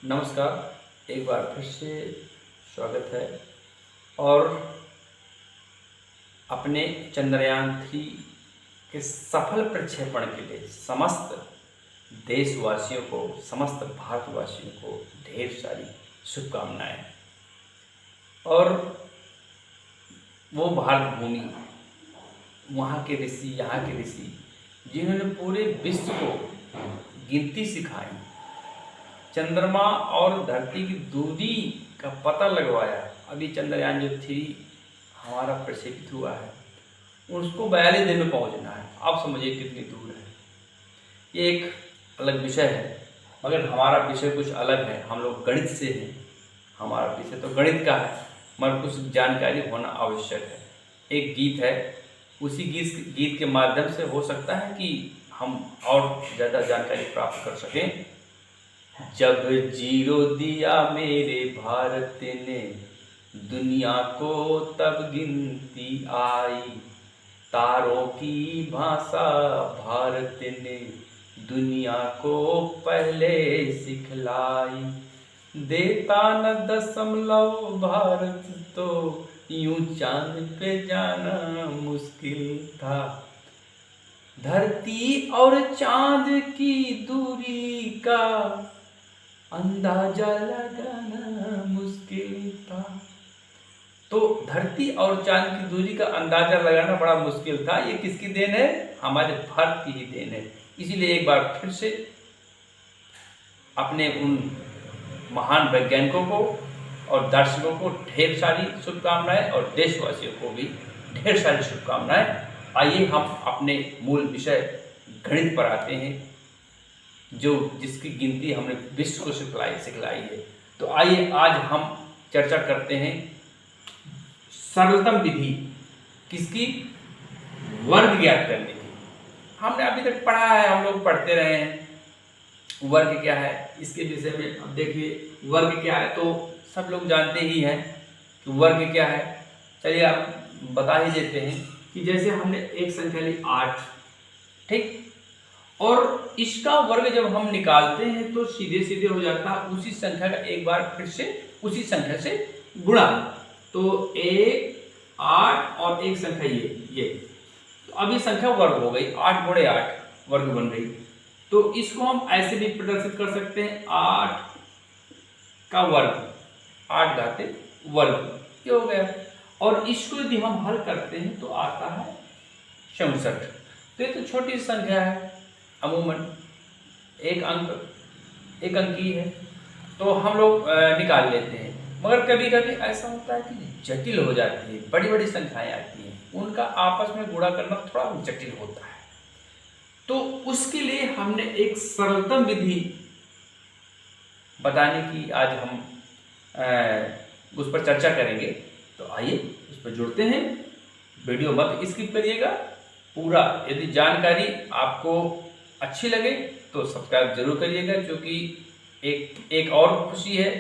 नमस्कार, एक बार फिर से स्वागत है। और अपने चंद्रयान-3 के सफल प्रक्षेपण के लिए समस्त देशवासियों को, समस्त भारतवासियों को ढेर सारी शुभकामनाएं। और वो भारत भूमि, वहाँ के ऋषि, यहाँ के ऋषि, जिन्होंने पूरे विश्व को गिनती सिखाई, चंद्रमा और धरती की दूरी का पता लगवाया। अभी चंद्रयान जो 3 हमारा प्रक्षेपित हुआ है, उसको 42 दिन में पहुंचना है। आप समझिए कितनी दूर है। ये एक अलग विषय है, मगर हमारा विषय कुछ अलग है। हम लोग गणित से हैं, हमारा विषय तो गणित का है, मगर कुछ जानकारी होना आवश्यक है। एक गीत है, उसी गीत के माध्यम से हो सकता है कि हम और ज़्यादा जानकारी प्राप्त कर सकें। जब जीरो दिया मेरे भारत ने, दुनिया को तब गिनती आई। तारों की भाषा भारत ने दुनिया को पहले सिखलाई। देता न दशमलव भारत तो यूं चांद पे जाना मुश्किल था। धरती और चांद की दूरी का अंदाजा लगाना मुश्किल था। तो धरती और चांद की दूरी का अंदाजा लगाना बड़ा मुश्किल था। ये किसकी देन है? हमारे भारत की ही देन है। इसीलिए एक बार फिर से अपने उन महान वैज्ञानिकों को और दर्शकों को ढेर सारी शुभकामनाएं, और देशवासियों को भी ढेर सारी शुभकामनाएं। आइए हम अपने मूल विषय गणित पर आते हैं, जिसकी गिनती हमने विश्व को सिखलाई है। तो आइए आज हम चर्चा करते हैं सरलतम विधि किसकी? वर्ग ज्ञात करने की। हमने अभी तक पढ़ा है, हम लोग पढ़ते रहे हैं वर्ग क्या है, इसके विषय में। अब देखिए वर्ग क्या है, तो सब लोग जानते ही हैं कि वर्ग क्या है। चलिए आप बता ही देते हैं कि जैसे हमने एक संख्या ली 8, ठीक, और इसका वर्ग जब हम निकालते हैं तो सीधे सीधे हो जाता है उसी संख्या का एक बार फिर से उसी संख्या से गुणा। तो 1, 8 और एक संख्या ये, तो अब ये संख्या वर्ग हो गई। 8 गुणे 8 वर्ग बन गई। तो इसको हम ऐसे भी प्रदर्शित कर सकते हैं, 8 का वर्ग, 8 घाते वर्ग, ये हो गया। और इसको यदि हम हल करते हैं तो आता है 64। तो ये तो छोटी संख्या है, अमूमन एक अंकी है, तो हम लोग निकाल लेते हैं। मगर कभी कभी ऐसा होता है कि जटिल हो जाती है, बड़ी बड़ी संख्याएं आती हैं, उनका आपस में गुणा करना थोड़ा जटिल होता है। तो उसके लिए हमने एक सरलतम विधि बताने की आज हम उस पर चर्चा करेंगे। तो आइए उस पर जुड़ते हैं। वीडियो मत स्किप करिएगा पूरा। यदि जानकारी आपको अच्छी लगे तो सब्सक्राइब जरूर करिएगा, क्योंकि एक और खुशी है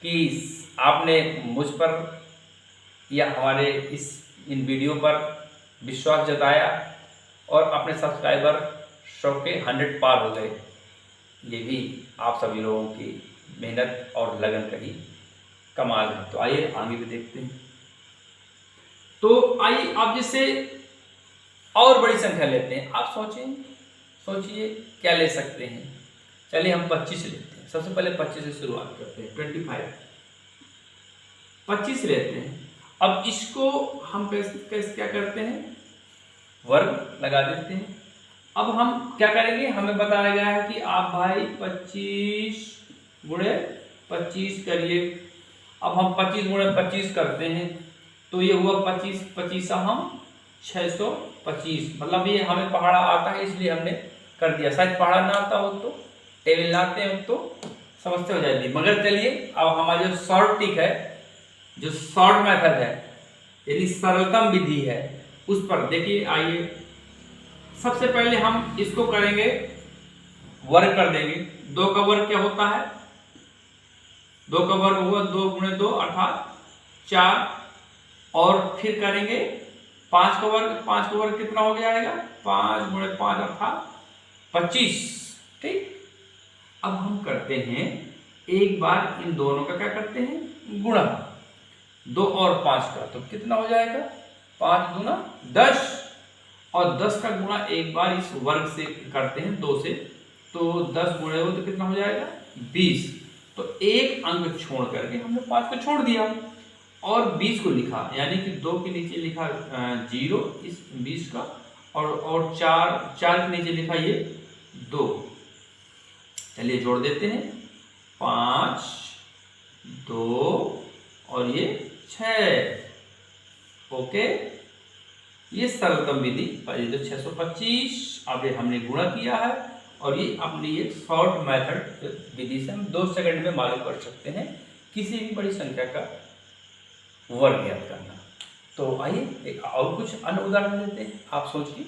कि आपने मुझ पर या हमारे इन वीडियो पर विश्वास जताया और अपने सब्सक्राइबर 100 के 100 पार हो गए। ये भी आप सभी लोगों की मेहनत और लगन का ही कमाल है। तो आइए आगे भी देखते हैं। तो आइए आप जैसे और बड़ी संख्या लेते हैं। आप सोचिए क्या ले सकते हैं। चलिए हम 25 लेते हैं। सबसे पहले 25 से शुरुआत करते हैं। 25 25 लेते हैं। अब इसको हम कैसे क्या करते हैं? वर्ग लगा देते हैं। अब हम क्या करेंगे? हमें बताया गया है कि आप भाई 25 गुणे 25 करिए। अब हम 25 गुणे 25 करते हैं तो ये हुआ 25 25 हम 625। मतलब ये हमें पहाड़ा आता है इसलिए हमने कर दिया। शायद पहाड़ा ना आता हो तो, टेबल लाते हैं तो समस्या हो जाती। मगर चलिए अब हमारा जो शॉर्ट ट्रिक है, जो शॉर्ट मेथड है, यानी सरलतम विधि है, उस पर देखिए। आइए सबसे पहले हम इसको करेंगे, वर्ग कर देंगे। 2 का वर्ग क्या होता है? 2 का वर्ग हुआ 2 गुणे 2 अर्थात 4। और फिर करेंगे 5 का वर्ग। 5 का वर्ग कितना हो जाएगा? 5 गुणे 5 अर्थात 25, ठीक। अब हम करते हैं एक बार इन दोनों का क्या करते हैं, गुणा। 2 और 5 का तो कितना हो जाएगा, 5 दूना 10, और 10 का गुणा एक बार इस वर्ग से करते हैं 2 से, तो 10 गुणे हो तो कितना हो जाएगा 20। तो एक अंक छोड़ करके हमने 5 को छोड़ दिया और 20 को लिखा, यानी कि 2 के नीचे लिखा 0 इस 20 का, और 4 के नीचे लिखा ये 2। चलिए जोड़ देते हैं, 5 2 और ये 6। ओके, ये सरलतम विधि, पहले तो 625, अब ये हमने गुणा किया है, और ये अपनी ये शॉर्ट मेथड विधि से हम 2 सेकंड में मालूम कर सकते हैं किसी भी बड़ी संख्या का वर्ग ज्ञात करना। तो आइए एक और कुछ अन्य उदाहरण लेते हैं। आप सोचिए,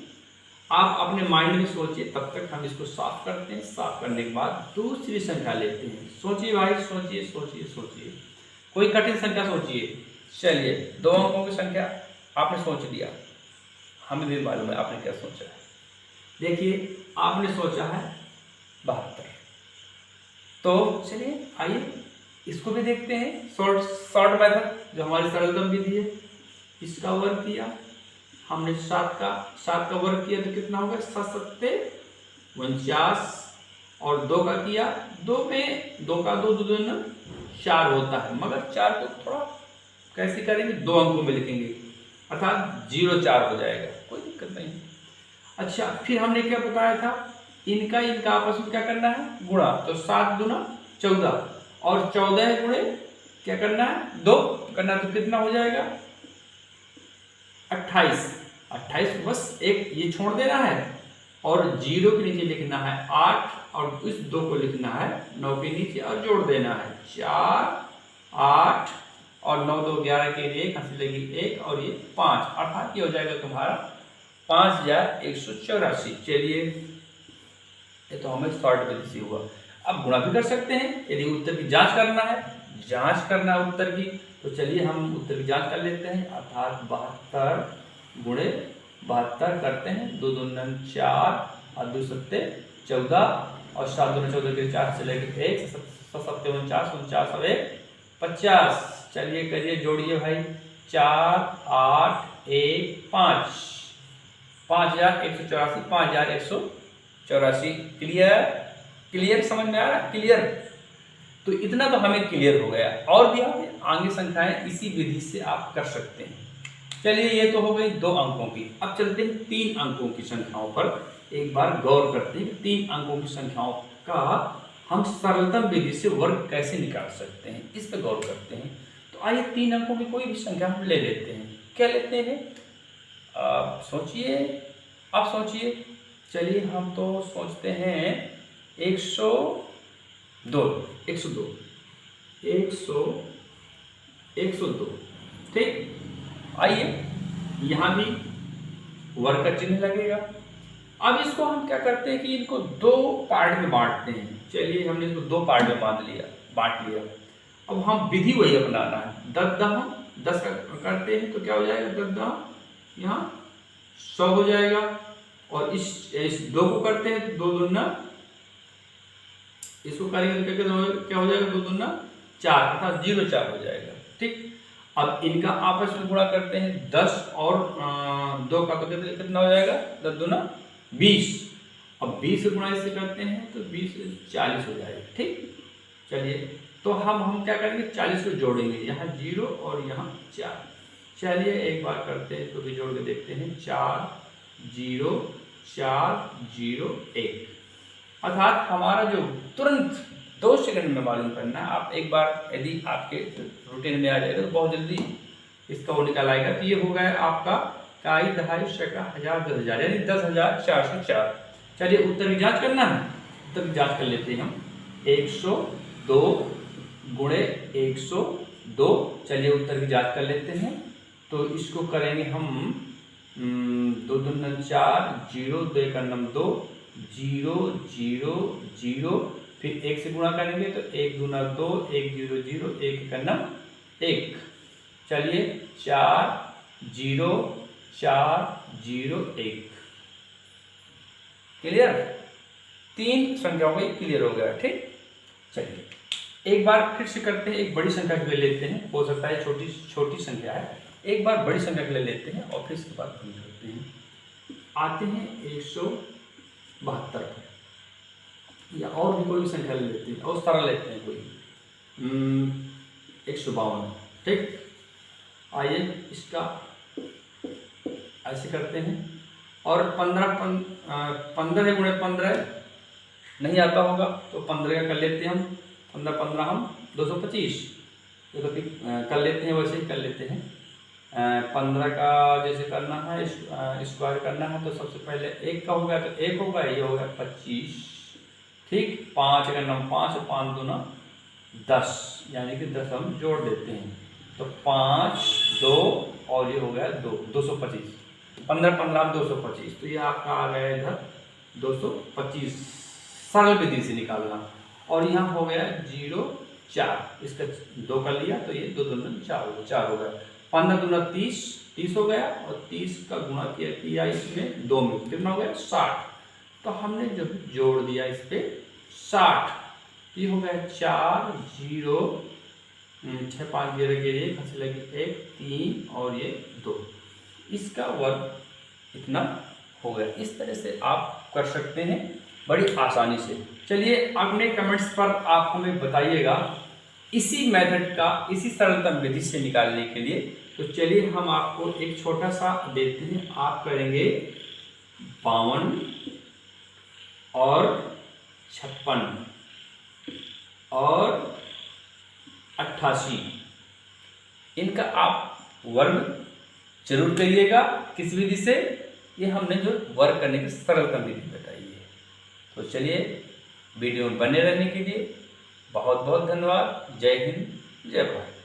आप अपने माइंड में सोचिए, तब तक हम इसको साफ करते हैं। साफ करने के बाद दूसरी संख्या लेते हैं। सोचिए भाई, सोचिए सोचिए सोचिए, कोई कठिन संख्या सोचिए। चलिए 2 अंकों की संख्या आपने सोच लिया, हमें भी मालूम है आपने क्या सोचा है। देखिए आपने सोचा है 72। तो चलिए आइए इसको भी देखते हैं। शॉर्ट मेथड जो हमारी सरलतम विधि है, इसका वर्ग किया हमने, 7 का वर्ग किया तो कितना होगा, 7 7 49, और 2 का किया, 2 में 2 का 2 2 2 4 होता है, मगर 4 को थोड़ा कैसे करेंगे, 2 अंकों में लिखेंगे, अर्थात 0 4 हो जाएगा, कोई दिक्कत नहीं। अच्छा, फिर हमने क्या बताया था, इनका आपस में क्या करना है, गुणा। तो 7 दूना 14, और 14 गुणे क्या करना है, 2 करना, तो कितना हो जाएगा 28। 28 बस एक ये छोड़ देना है, और 0 के नीचे लिखना है 8, और इस 2 को लिखना है 9 के नीचे और जोड़ देना है 4 8, और 9 2 11 के लिए 1 हंसी लगी 1, और ये 5, अर्थात ये हो जाएगा तुम्हारा 5184। चलिए ये तो हमें शॉर्ट विधि से हुआ। अब गुणा भी कर सकते हैं, यदि उत्तर की जांच करना है, उत्तर की, तो चलिए हम उत्तर की जांच कर लेते हैं। अर्थात 72 गुणे 72 करते हैं, 2 2 9 4, और 2 7 14, और 7 2 14 के 4 से लेकर 1, 7 7 49 49 और 1 50। चलिए करिए, जोड़िए भाई, 4 8 1 5, 5184, 5184। क्लियर समझ में आ रहा है, क्लियर। तो इतना तो हमें क्लियर हो गया, और भी आगे संख्याएं इसी विधि से आप कर सकते हैं। चलिए ये तो हो गई 2 अंकों की। अब चलते हैं 3 अंकों की संख्याओं पर, एक बार गौर करते हैं। 3 अंकों की संख्याओं का हम सरलतम विधि से वर्ग कैसे निकाल सकते हैं, इस पर गौर करते हैं। तो आइए 3 अंकों की कोई भी संख्या हम ले लेते हैं। क्या लेते हैं, सोचिए, आप सोचिए। चलिए हम तो सोचते हैं 102। ठीक, आइए यहाँ भी वर्ग का चिन्ह लगेगा। अब इसको हम क्या करते हैं कि इनको 2 पार्ट में बांटते हैं। चलिए हमने इसको 2 पार्ट में बांट लिया। अब हम विधि वही अपनाना है, 10 का करते हैं तो क्या हो जाएगा, 10 यहाँ 100 हो जाएगा, और इस 2 को करते हैं तो 2 दूना, इसको करेंगे तो क्या हो जाएगा, 2 दूना 4, अर्थात 0 4 हो जाएगा। ठीक, अब इनका आपस में गुणा करते हैं, 10 और 2 का तो कितना हो जाएगा, 10 दूना 20। अब 20 से गुणा इससे करते हैं तो 20 40 हो जाएगा। ठीक, चलिए तो हम क्या करेंगे, 40 को जोड़ेंगे, यहाँ 0 और यहाँ 4। चलिए एक बार करते हैं, तो भी जोड़ के देखते हैं, 4 0 4 0 1, अर्थात हमारा जो तुरंत 2 सेकंड में मालूम करना है। आप एक बार यदि आपके रूटीन में आ जाएगा तो बहुत जल्दी इसका वो निकल आएगा। तो ये हो गया आपका काई दहाई शका 1000 10,000, यानी 10,404। चलिए उत्तर की जांच करना है, उत्तर की जांच कर लेते हैं हम। 102 गुणे 102, चलिए उत्तर की जांच कर लेते हैं। तो इसको करेंगे हम 2 दूना 4, 0 2 1 2, 0 0 0, फिर 1 से गुणा करेंगे तो 1 दूना 2, 1 0 0, 1 1। चलिए 4 0 4 0 1। क्लियर, 3 संख्याओं को क्लियर हो गया। ठीक, चलिए एक बार फिर से करते हैं, एक बड़ी संख्या के लिए लेते हैं, हो सकता है छोटी छोटी संख्या है, एक बार बड़ी संख्या के लिए लेते हैं और फिर इसके बाद बंद करते हैं। आते हैं 172 पर, या और भी कोई संख्या ले लेते हैं और सरल लेते हैं कोई 152। ठीक, आइए इसका ऐसे करते हैं। और 15 गुणे 15 नहीं आता होगा तो 15 का कर लेते हैं हम, 15 हम 225, ये तो कर लेते हैं, वैसे ही कर लेते हैं। 15 का जैसे करना है, स्क्वायर करना है, तो सबसे पहले 1 का होगा तो 1 होगा, ये होगा 25। ठीक, 5 का नाम 5, 5 दूना 10, यानी कि 10 हम जोड़ देते हैं, तो 5 2 और ये हो गया 225। 15 225, तो ये आपका आ गया इधर 225, सरल विधि से निकालना। और यहाँ हो गया 0 4, इसका 2 कर लिया तो ये 2 दूना 4 हो गया। 15 दूना 30 हो गया, और 30 का गुणा किया इसमें 2 में, कितना हो गया 60। तो हमने जब जोड़ दिया इस पे 60, ये हो गया 4 0 6 5 0 के 1 हंस लगी 1 3 और ये 2, इसका वर्ग इतना हो गया। इस तरह से आप कर सकते हैं बड़ी आसानी से। चलिए अपने कमेंट्स पर आप हमें बताइएगा इसी मेथड का, इसी सरलतम विधि से निकालने के लिए। तो चलिए हम आपको एक छोटा सा देते हैं, आप करेंगे 52 और 56 और 88, इनका आप वर्ग जरूर करिएगा। किस विधि से? ये हमने जो वर्ग करने की सरलतम विधि बताई है। तो चलिए वीडियो में बने रहने के लिए बहुत बहुत धन्यवाद। जय हिंद, जय भारत।